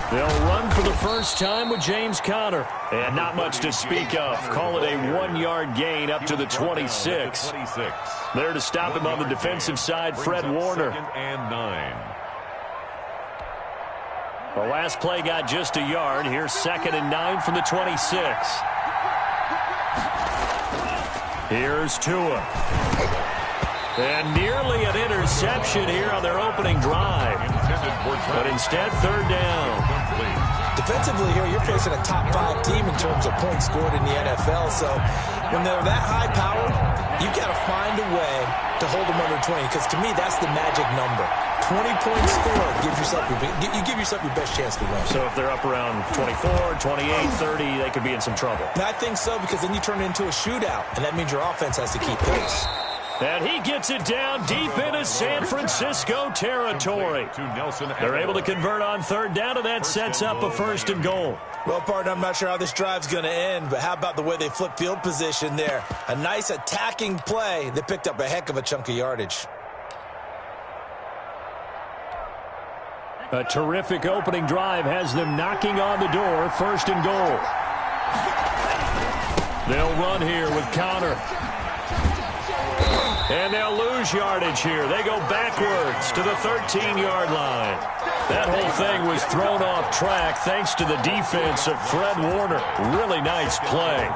They'll run for the first time with James Conner. And not much to speak of. Call it a 1-yard gain up to the 26. There to stop him on the defensive side, Fred Warner. The last play got just a yard. Here's 2nd and 9 from the 26. Here's Tua. And nearly an interception here on their opening drive. But instead, 3rd down. Defensively here, you're facing a top 5 team in terms of points scored in the NFL. So when they're that high powered, you've got to find a way to hold them under 20. Because to me, that's the magic number. 20 points scored gives yourself you give yourself your best chance to win. So if they're up around 24, 28, 30, they could be in some trouble. And I think so, because then you turn it into a shootout, and that means your offense has to keep pace. And he gets it down deep into San Francisco territory. They're able to convert on 3rd down, and that sets up a 1st and goal. Well, partner, I'm not sure how this drive's going to end, but how about the way they flip field position there? A nice attacking play. They picked up a heck of a chunk of yardage. A terrific opening drive has them knocking on the door. 1st and goal. They'll run here with Conner. And they'll lose yardage here. They go backwards to the 13-yard line. That whole thing was thrown off track thanks to the defense of Fred Warner. Really nice play.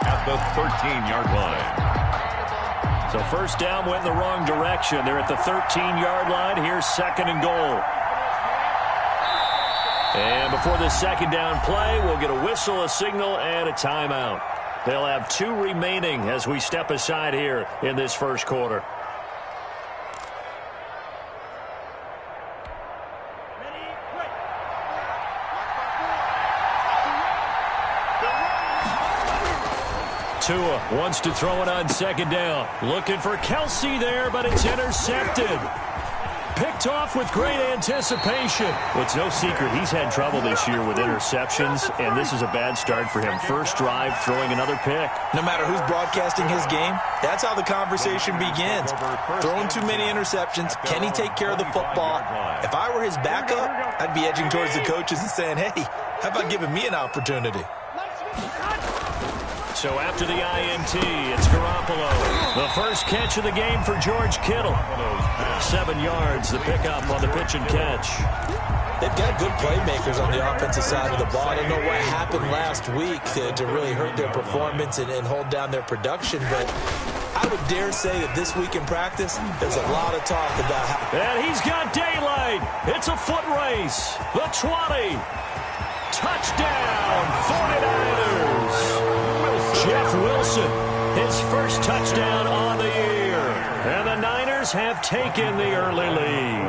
At the 13-yard line. So 1st down went in the wrong direction. They're at the 13-yard line. Here's 2nd and goal. And before the 2nd down play, we'll get a whistle, a signal, and a timeout. They'll have 2 remaining as we step aside here in this 1st quarter. Tua wants to throw it on 2nd down. Looking for Kelsey there, but it's intercepted. Picked off with great anticipation. Well, it's no secret he's had trouble this year with interceptions, and this is a bad start for him. First drive, throwing another pick. No matter who's broadcasting his game, that's how the conversation begins. Throwing too many interceptions. Can he take care of the football? If I were his backup, I'd be edging towards the coaches and saying, hey, how about giving me an opportunity? So after the INT, it's Garoppolo. The first catch of the game for George Kittle. 7 yards, the pickup on the pitch and catch. They've got good playmakers on the offensive side of the ball. I don't know what happened last week to really hurt their performance and hold down their production, but I would dare say that this week in practice, there's a lot of talk about how... And he's got daylight. It's a foot race. The 20. Touchdown, 49ers. Jeff Wilson, his first touchdown on the year. And the Niners have taken the early lead.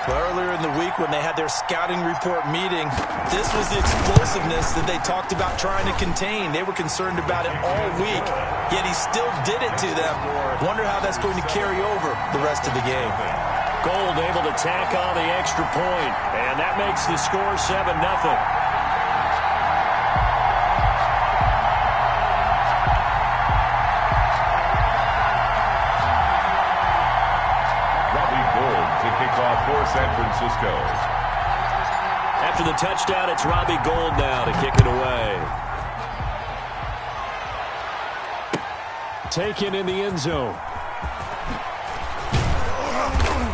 Well, earlier in the week when they had their scouting report meeting, this was the explosiveness that they talked about trying to contain. They were concerned about it all week, yet he still did it to them. Wonder how that's going to carry over the rest of the game. Gold able to tack on the extra point, and that makes the score 7-0. For San Francisco. After the touchdown, it's Robbie Gould now to kick it away. Taken in the end zone.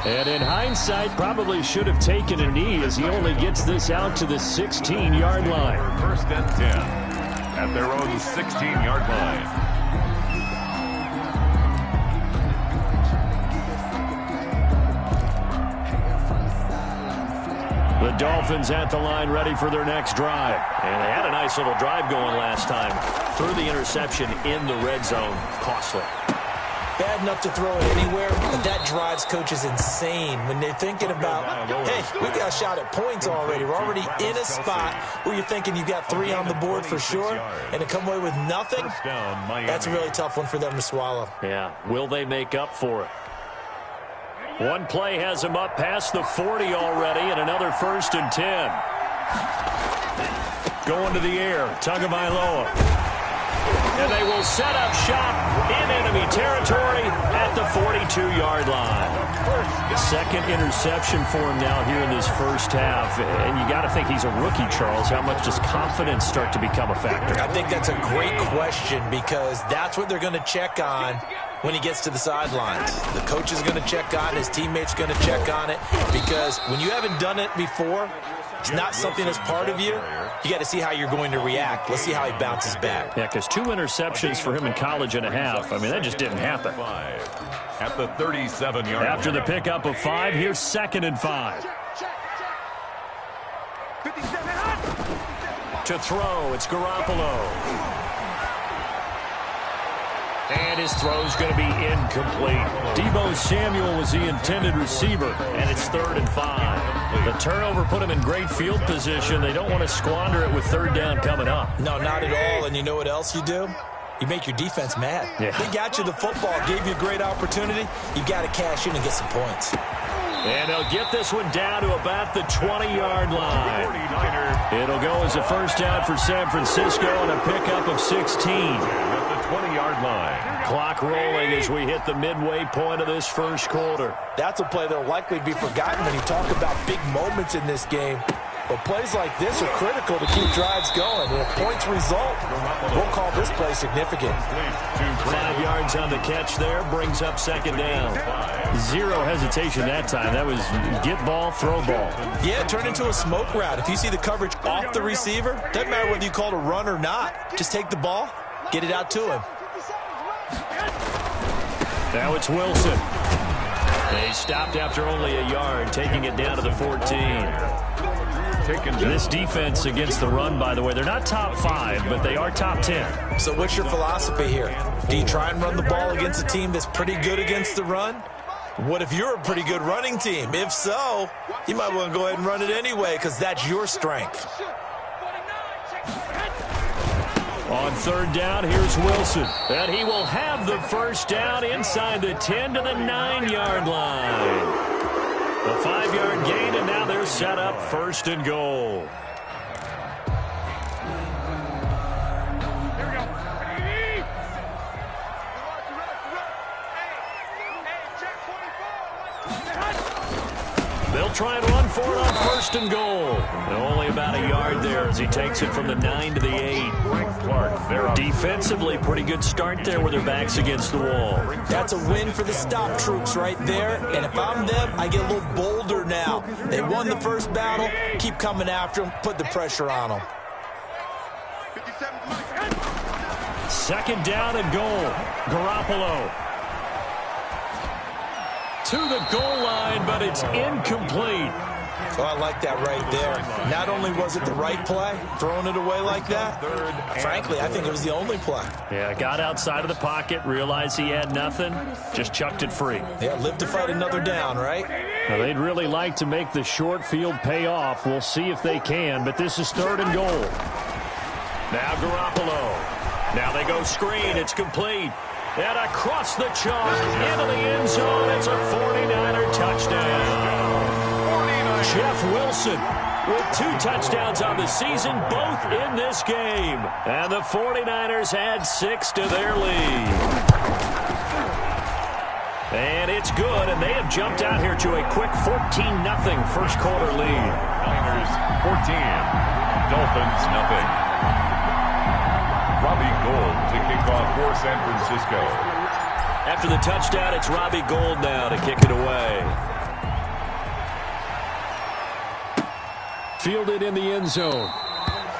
And in hindsight, probably should have taken a knee as he only gets this out to the 16-yard line. 1st and 10 at their own 16-yard line. The Dolphins at the line ready for their next drive. And they had a nice little drive going last time. Threw the interception in the red zone. Costly. Bad enough to throw it anywhere, but that drives coaches insane when they're thinking about, hey, we got a shot at points already. We're already in a spot where you're thinking you got 3 on the board for sure, and to come away with nothing, that's a really tough one for them to swallow. Yeah, will they make up for it? One play has him up past the 40 already, and another 1st and 10. Going to the air, Tagovailoa. And they will set up shop in enemy territory at the 42-yard line. Second interception for him now here in this first half. And you got to think he's a rookie, Charles. How much does confidence start to become a factor? I think that's a great question because that's what they're going to check on when he gets to the sidelines. The coach is going to check on, his teammates going to check on it, because when you haven't done it before, it's not something that's part of you. You got to see how you're going to react. Let's see how he bounces back. Yeah, because 2 interceptions for him in college and a half. I mean, that just didn't happen. At the 37-yard line. After the pickup of 5, here's 2nd and 5. To throw, it's Garoppolo. And his throw's going to be incomplete. Deebo Samuel was the intended receiver, and it's 3rd and 5. The turnover put him in great field position. They don't want to squander it with 3rd down coming up. No, not at all. And you know what else you do? You make your defense mad. Yeah. They got you the football, gave you a great opportunity. You got to cash in and get some points. And they'll get this one down to about the 20-yard line. It'll go as a first down for San Francisco and a pickup of 16. At the 20-yard line. Clock rolling as we hit the midway point of this first quarter. That's a play that'll likely be forgotten when you talk about big moments in this game. But plays like this are critical to keep drives going. And if points result, we'll call this play significant. 5 yards on the catch there, brings up 2nd down. 0 hesitation that time. That was get ball, throw ball. Yeah, turn into a smoke route. If you see the coverage off the receiver, doesn't matter whether you call it a run or not. Just take the ball, get it out to him. Now it's Wilson. They stopped after only a yard, taking it down to the 14. This defense against the run, by the way, they're not top 5, but they are top 10. So what's your philosophy here? Do you try and run the ball against a team that's pretty good against the run? What if you're a pretty good running team? If so, you might want to go ahead and run it anyway because that's your strength. On 3rd down, here's Wilson. And he will have the first down inside the 10 to the 9-yard line. A 5-yard gain, and now they're set up 1st and goal. They'll try and run for it on 1st and goal. Only about a yard there as he takes it from the 9 to the 8. Defensively, pretty good start there with their backs against the wall. That's a win for the stop troops right there. And if I'm them, I get a little bolder now. They won the first battle. Keep coming after them. Put the pressure on them. 2nd down and goal. Garoppolo. To the goal line, but it's incomplete. Oh, I like that right there. Not only was it the right play, throwing it away like that, frankly, I think it was the only play. Yeah, got outside of the pocket, realized he had nothing, just chucked it free. Yeah, live to fight another down, right? Now, they'd really like to make the short field pay off. We'll see if they can, but this is 3rd and goal. Now Garoppolo. Now they go screen. It's complete. And across the chalk into the end zone. It's a 49er touchdown. Jeff Wilson with 2 touchdowns on the season, both in this game. And the 49ers add 6 to their lead. And it's good, and they have jumped out here to a quick 14-0 first quarter lead. Niners 14, Dolphins nothing. Robbie Gould to kick off for San Francisco. After the touchdown, it's Robbie Gould now to kick it away. Fielded in the end zone.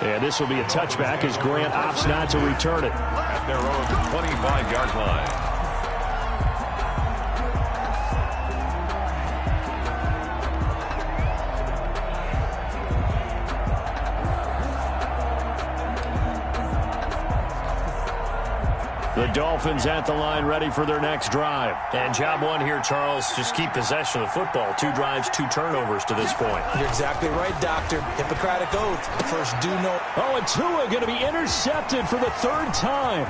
And this will be a touchback as Grant opts not to return it. At their own 25-yard line. The Dolphins at the line, ready for their next drive. And job one here, Charles, just keep possession of the football. 2 drives, 2 turnovers to this point. You're exactly right, Doctor. Hippocratic oath. First, do no. Oh, and Tua going to be intercepted for the 3rd time.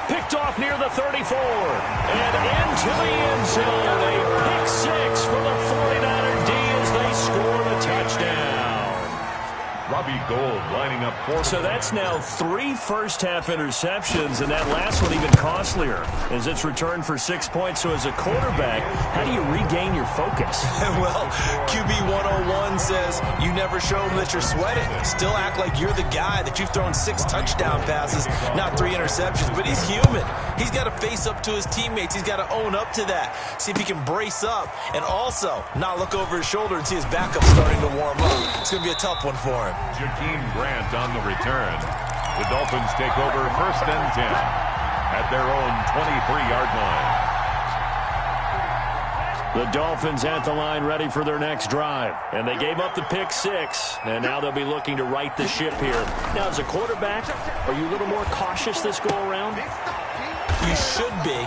Picked off near the 34. And into the end zone. A pick 6 for the 49er D as they score the touchdown. Robbie Gould lining up for. So that's now 3 first-half interceptions, and that last one even costlier as it's returned for 6 points. So as a quarterback, how do you regain your focus? Well, QB 101 says you never show them that you're sweating. Still act like you're the guy, that you've thrown 6 touchdown passes, not 3 interceptions. But he's human. He's got to face up to his teammates. He's got to own up to that. See if he can brace up and also not look over his shoulder and see his backup starting to warm up. It's going to be a tough one for him. Jakeem Grant on the return. The Dolphins take over 1st and 10 at their own 23-yard line. The Dolphins at the line ready for their next drive. And they gave up the pick 6, and now they'll be looking to right the ship here. Now, as a quarterback, are you a little more cautious this go-around? You should be,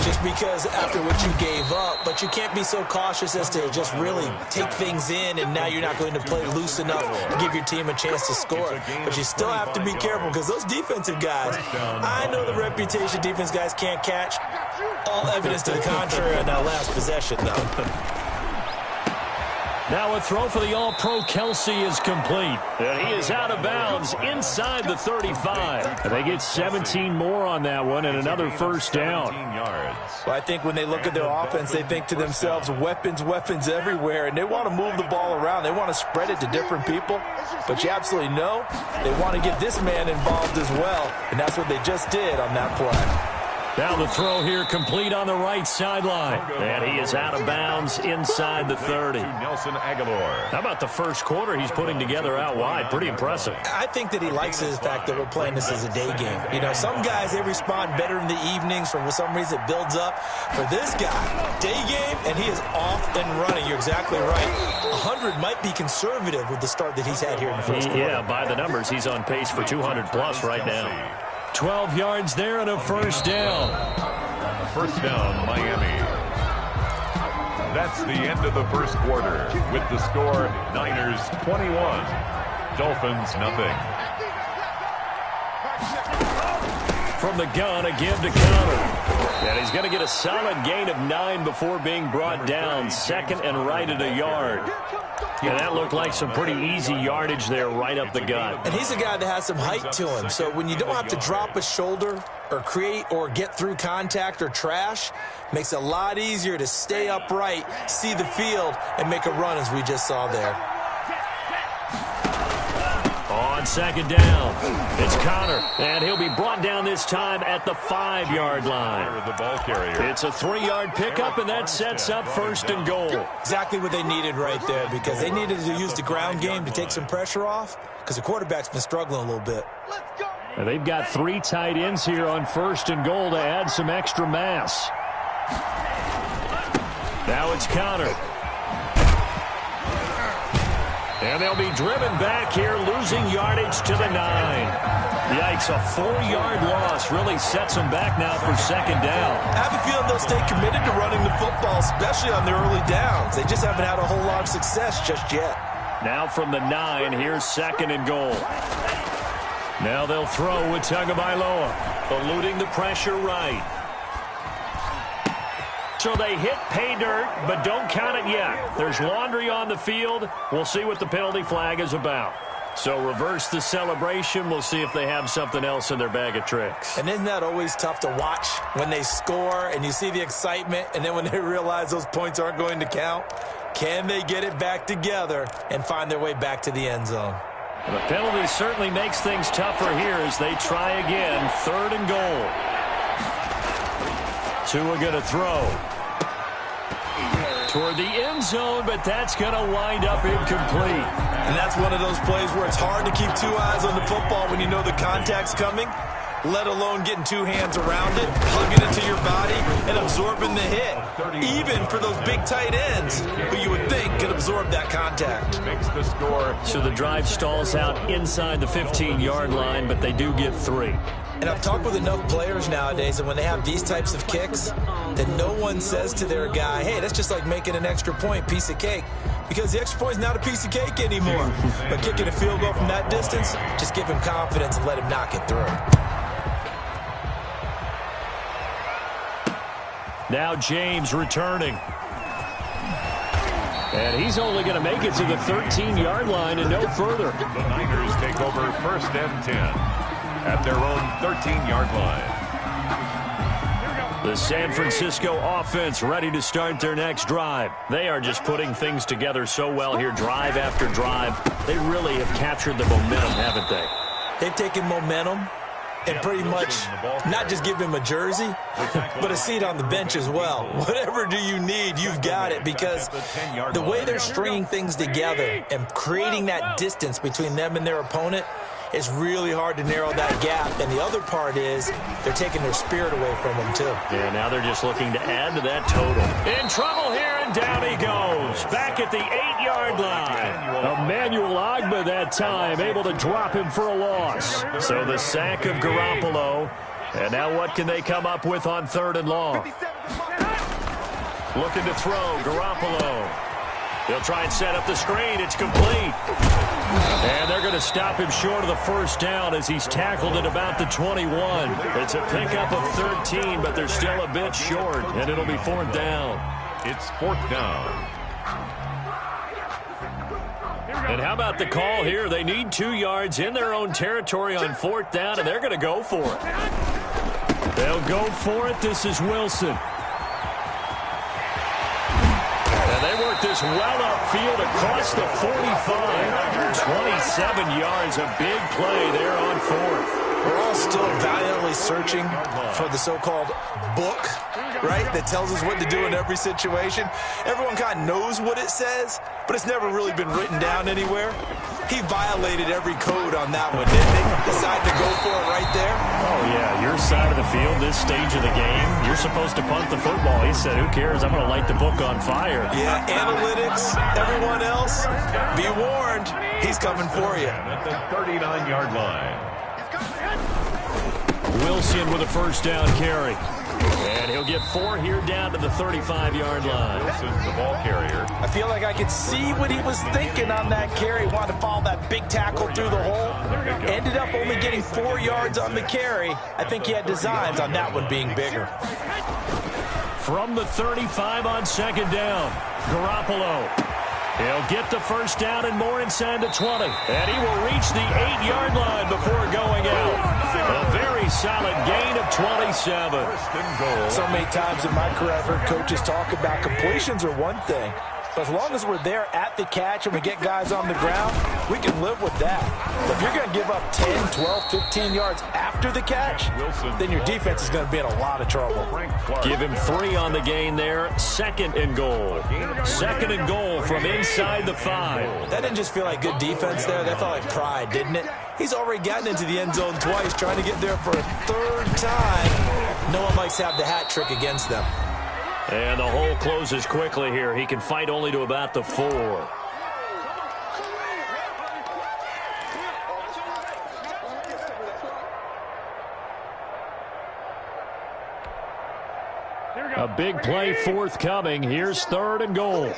just because after what you gave up, but you can't be so cautious as to just really take things in, and now you're not going to play loose enough to give your team a chance to score. But you still have to be careful, because those defensive guys, I know the reputation defense guys can't catch. All evidence to the contrary on that last possession, though. Now a throw for the All-Pro Kelsey is complete. And he is out of bounds inside the 35. And they get 17 more on that one and another first down. Well, I think when they look at their offense, they think to themselves, weapons, weapons everywhere. And they want to move the ball around. They want to spread it to different people. But you absolutely know they want to get this man involved as well. And that's what they just did on that play. Now the throw here complete on the right sideline. And he is out of bounds inside the 30. Nelson Aguilar. How about the first quarter he's putting together out wide? Pretty impressive. I think that he likes the fact that we're playing this as a day game. You know, some guys, they respond better in the evenings. For some reason, it builds up. For this guy, day game, and he is off and running. You're exactly right. 100 might be conservative with the start that he's had here in the first quarter. Yeah, by the numbers, he's on pace for 200-plus right now. 12 yards there and a first down. First down, Miami. That's the end of the first quarter with the score Niners 21, Dolphins nothing. From the gun, a give to Connor. And he's going to get a solid gain of 9 before being brought down. 2nd and right at a yard. And that looked like some pretty easy yardage there right up the gut. And he's a guy that has some height to him. So when you don't have to drop a shoulder or create or get through contact or trash, makes it a lot easier to stay upright, see the field, and make a run as we just saw there. On 2nd down, it's Connor, and he'll be brought down this time at the 5-yard line. The ball carrier. It's a 3-yard pickup, and that sets up 1st and goal. Exactly what they needed right there, because they needed to use the ground game to take some pressure off, because the quarterback's been struggling a little bit. And they've got 3 tight ends here on 1st and goal to add some extra mass. Now it's Connor. And they'll be driven back here, losing yardage to the 9. Yikes, a 4-yard loss really sets them back now for 2nd down. I have a feeling they'll stay committed to running the football, especially on their early downs. They just haven't had a whole lot of success just yet. Now from the 9, here's 2nd and goal. Now they'll throw with Tagovailoa, eluding the pressure right. So they hit pay dirt, but don't count it yet. There's laundry on the field. We'll see what the penalty flag is about. So reverse the celebration. We'll see if they have something else in their bag of tricks. And isn't that always tough to watch when they score and you see the excitement, and then when they realize those points aren't going to count? Can they get it back together and find their way back to the end zone? The penalty certainly makes things tougher here as they try again. 3rd and goal. Tua going to throw toward the end zone, but that's going to wind up incomplete. And that's one of those plays where it's hard to keep 2 eyes on the football when you know the contact's coming, let alone getting 2 hands around it, hugging it to your body, and absorbing the hit. Even for those big tight ends, who you would think could absorb that contact. Makes the score. So the drive stalls out inside the 15-yard line, but they do get 3. And I've talked with enough players nowadays, and when they have these types of kicks, then no one says to their guy, hey, that's just like making an extra point, piece of cake. Because the extra point is not a piece of cake anymore. But kicking a field goal from that distance, just give him confidence and let him knock it through. Now James returning. And he's only going to make it to the 13-yard line and no further. The Niners take over 1st and 10 at their own 13-yard line. The San Francisco offense ready to start their next drive. They are just putting things together so well here, drive after drive. They really have captured the momentum, haven't they? They've taken momentum and pretty much not just give him a jersey, but a seat on the bench as well. Whatever do you need, you've got it, because the way they're stringing things together and creating that distance between them and their opponent, it's really hard to narrow that gap. And the other part is they're taking their spirit away from them, too. Yeah, now they're just looking to add to that total. In trouble here, and down he goes. Back at the 8-yard line. Emmanuel Ogbah that time, able to drop him for a loss. So the sack of Garoppolo. And now what can they come up with on 3rd and long? Looking to throw, Garoppolo. He'll try and set up the screen. It's complete. And they're going to stop him short of the 1st down as he's tackled at about the 21. It's a pickup of 13, but they're still a bit short, and it'll be 4th down. It's 4th down. And how about the call here? They need 2 yards in their own territory on 4th down, and they're going to go for it. They'll go for it. This is Wilson. They work this well upfield across the 45. 27 yards, a big play there on 4th. We're all still valiantly searching for the so-called book, right, that tells us what to do in every situation. Everyone kind of knows what it says, but it's never really been written down anywhere. He violated every code on that one, didn't he? Decided to go for it right there. Oh, yeah, your side of the field, this stage of the game, you're supposed to punt the football. He said, who cares? I'm going to light the book on fire. Yeah, analytics, everyone else, be warned, he's coming for you. At the 39-yard line. Wilson with a 1st down carry. And he'll get 4 here down to the 35-yard line. Wilson's the ball carrier. I feel like I could see what he was thinking on that carry. Wanted to follow that big tackle through the hole. Ended up only getting 4 yards on the carry. I think he had designs on that one being bigger. From the 35 on 2nd down, Garoppolo. He'll get the 1st down and more inside the 20. And he will reach the 8-yard line before going out. A very solid gain of 27. So many times in my career I've heard coaches talk about completions are one thing. But as long as we're there at the catch and we get guys on the ground, we can live with that. But if you're going to give up 10, 12, 15 yards after the catch, then your defense is going to be in a lot of trouble. Give him 3 on the gain there. 2nd and goal. 2nd and goal from inside the 5. That didn't just feel like good defense there. That felt like pride, didn't it? He's already gotten into the end zone twice, trying to get there for a 3rd time. No one likes to have the hat trick against them. And the hole closes quickly here. He can fight only to about the 4. A big play forthcoming. Here's 3rd and goal.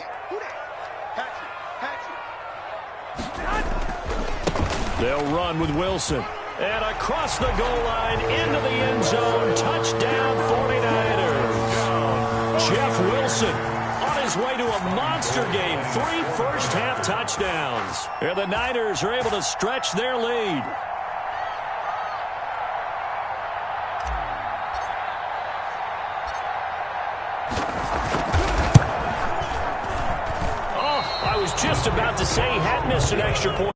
They'll run with Wilson. And across the goal line into the end zone. Touchdown 49ers. Jeff Wilson on his way to a monster game. 3 first-half touchdowns. And the Niners are able to stretch their lead. Oh, I was just about to say he had missed an extra point.